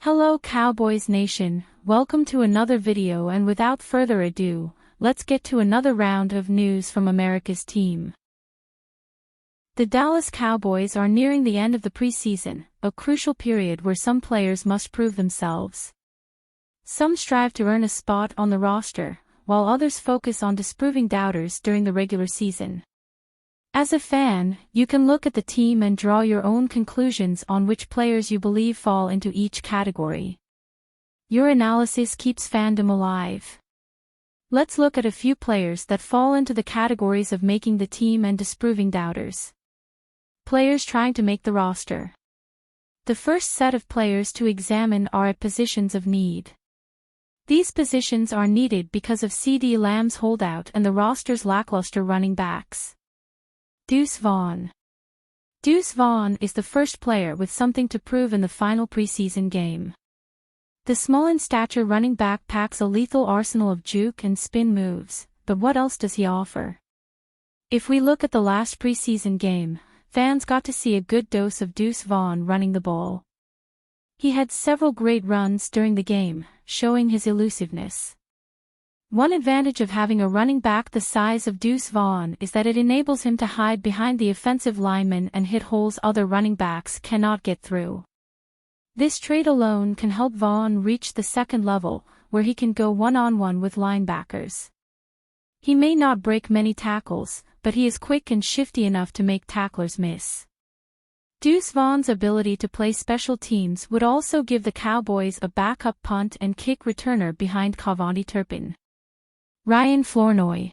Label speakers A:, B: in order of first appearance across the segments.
A: Hello Cowboys Nation, welcome to another video, and without further ado, let's get to another round of news from America's team. The Dallas Cowboys are nearing the end of the preseason, a crucial period where some players must prove themselves. Some strive to earn a spot on the roster, while others focus on disproving doubters during the regular season. As a fan, you can look at the team and draw your own conclusions on which players you believe fall into each category. Your analysis keeps fandom alive. Let's look at a few players that fall into the categories of making the team and disproving doubters. Players trying to make the roster. The first set of players to examine are at positions of need. These positions are needed because of CeeDee Lamb's holdout and the roster's lackluster running backs. Deuce Vaughn. Deuce Vaughn is the first player with something to prove in the final preseason game. The small-in-stature running back packs a lethal arsenal of juke and spin moves, but what else does he offer? If we look at the last preseason game, fans got to see a good dose of Deuce Vaughn running the ball. He had several great runs during the game, showing his elusiveness. One advantage of having a running back the size of Deuce Vaughn is that it enables him to hide behind the offensive linemen and hit holes other running backs cannot get through. This trait alone can help Vaughn reach the second level, where he can go one-on-one with linebackers. He may not break many tackles, but he is quick and shifty enough to make tacklers miss. Deuce Vaughn's ability to play special teams would also give the Cowboys a backup punt and kick returner behind Cavonte Turpin. Ryan Flournoy.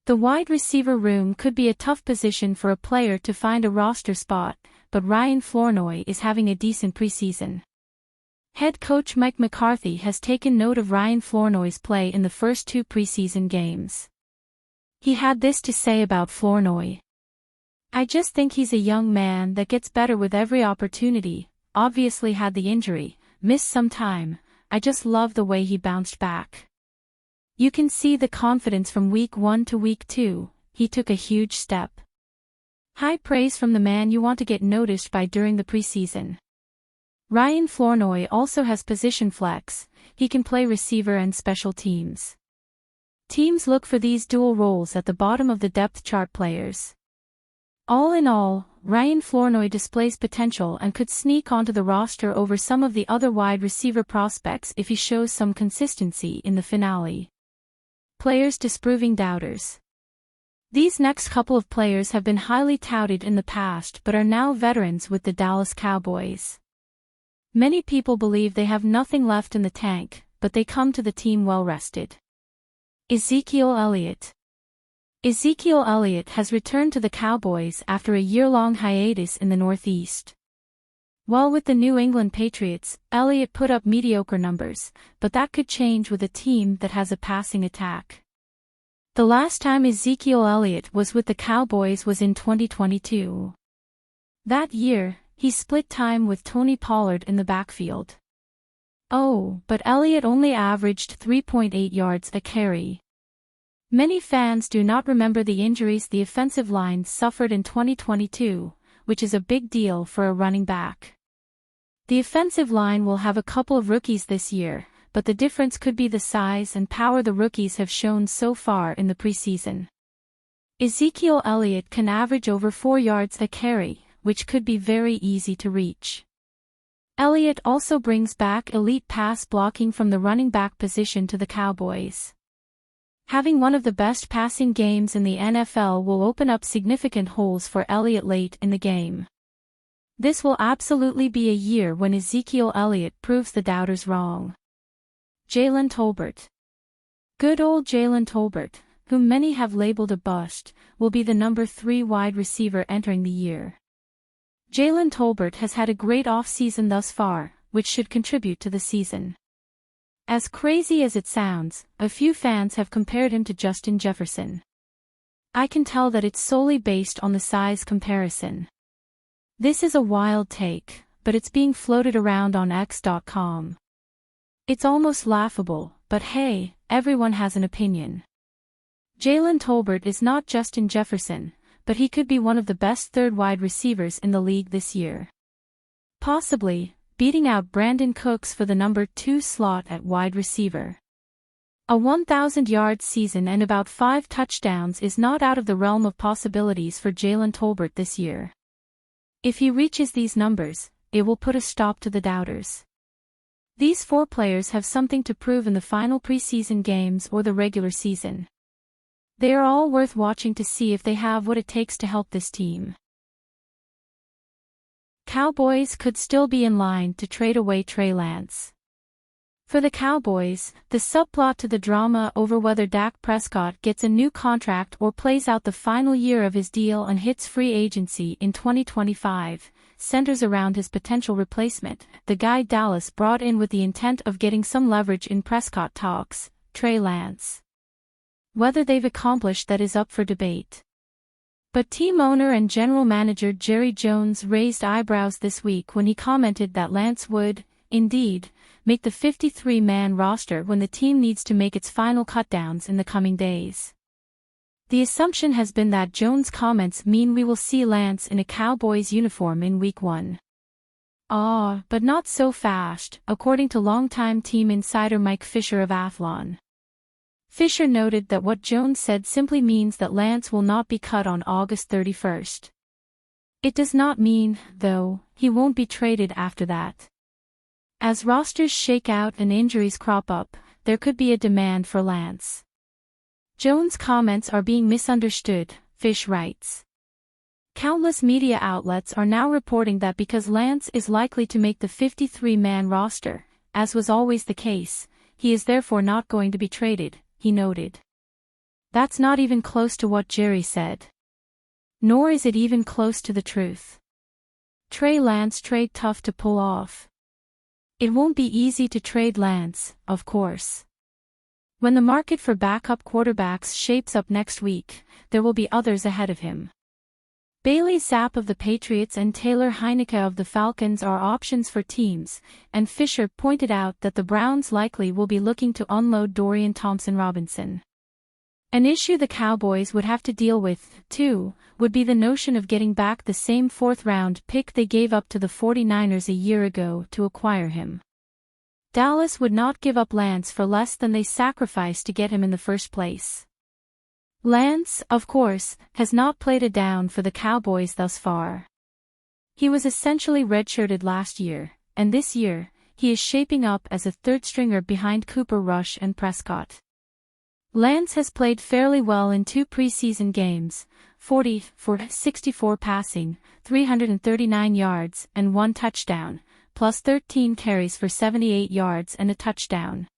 A: The wide receiver room could be a tough position for a player to find a roster spot, but Ryan Flournoy is having a decent preseason. Head coach Mike McCarthy has taken note of Ryan Flournoy's play in the first two preseason games. He had this to say about Flournoy. "I just think he's a young man that gets better with every opportunity, obviously had the injury, missed some time, I just love the way he bounced back. You can see the confidence from week 1 to week 2, he took a huge step." High praise from the man you want to get noticed by during the preseason. Ryan Flournoy also has position flex, he can play receiver and special teams. Teams look for these dual roles at the bottom of the depth chart players. All in all, Ryan Flournoy displays potential and could sneak onto the roster over some of the other wide receiver prospects if he shows some consistency in the finale. Players disproving doubters. These next couple of players have been highly touted in the past but are now veterans with the Dallas Cowboys. Many people believe they have nothing left in the tank, but they come to the team well rested. Ezekiel Elliott. Ezekiel Elliott has returned to the Cowboys after a year-long hiatus in the Northeast. While with the New England Patriots, Elliott put up mediocre numbers, but that could change with a team that has a passing attack. The last time Ezekiel Elliott was with the Cowboys was in 2022. That year, he split time with Tony Pollard in the backfield. Oh, but Elliott only averaged 3.8 yards a carry. Many fans do not remember the injuries the offensive line suffered in 2022, which is a big deal for a running back. The offensive line will have a couple of rookies this year, but the difference could be the size and power the rookies have shown so far in the preseason. Ezekiel Elliott can average over 4 yards a carry, which could be very easy to reach. Elliott also brings back elite pass blocking from the running back position to the Cowboys. Having one of the best passing games in the NFL will open up significant holes for Elliott late in the game. This will absolutely be a year when Ezekiel Elliott proves the doubters wrong. Jalen Tolbert. Good old Jalen Tolbert, whom many have labeled a bust, will be the number 3 wide receiver entering the year. Jalen Tolbert has had a great offseason thus far, which should contribute to the season. As crazy as it sounds, a few fans have compared him to Justin Jefferson. I can tell that it's solely based on the size comparison. This is a wild take, but it's being floated around on X.com. It's almost laughable, but hey, everyone has an opinion. Jalen Tolbert is not Justin Jefferson, but he could be one of the best third wide receivers in the league this year. Possibly, beating out Brandon Cooks for the number 2 slot at wide receiver. A 1,000-yard season and about 5 touchdowns is not out of the realm of possibilities for Jalen Tolbert this year. If he reaches these numbers, it will put a stop to the doubters. These 4 players have something to prove in the final preseason games or the regular season. They are all worth watching to see if they have what it takes to help this team. Cowboys could still be in line to trade away Trey Lance. For the Cowboys, the subplot to the drama over whether Dak Prescott gets a new contract or plays out the final year of his deal and hits free agency in 2025, centers around his potential replacement, the guy Dallas brought in with the intent of getting some leverage in Prescott talks, Trey Lance. Whether they've accomplished that is up for debate. But team owner and general manager Jerry Jones raised eyebrows this week when he commented that Lance would, indeed, make the 53-man roster when the team needs to make its final cutdowns in the coming days. The assumption has been that Jones' comments mean we will see Lance in a Cowboys uniform in Week 1. But not so fast, according to longtime team insider Mike Fisher of Athlon. Fisher noted that what Jones said simply means that Lance will not be cut on August 31st. It does not mean, though, he won't be traded after that. As rosters shake out and injuries crop up, there could be a demand for Lance. Jones' comments are being misunderstood, Fish writes. Countless media outlets are now reporting that because Lance is likely to make the 53-man roster, as was always the case, he is therefore not going to be traded, he noted. That's not even close to what Jerry said. Nor is it even close to the truth. Trey Lance trade tough to pull off. It won't be easy to trade Lance, of course. When the market for backup quarterbacks shapes up next week, there will be others ahead of him. Bailey Zappe of the Patriots and Taylor Heineke of the Falcons are options for teams, and Fisher pointed out that the Browns likely will be looking to unload Dorian Thompson-Robinson. An issue the Cowboys would have to deal with, too, would be the notion of getting back the same 4th-round pick they gave up to the 49ers a year ago to acquire him. Dallas would not give up Lance for less than they sacrificed to get him in the first place. Lance, of course, has not played it down for the Cowboys thus far. He was essentially redshirted last year, and this year, he is shaping up as a third-stringer behind Cooper Rush and Prescott. Lance has played fairly well in 2 preseason games, 40 for 64 passing, 339 yards and 1 touchdown, plus 13 carries for 78 yards and a touchdown.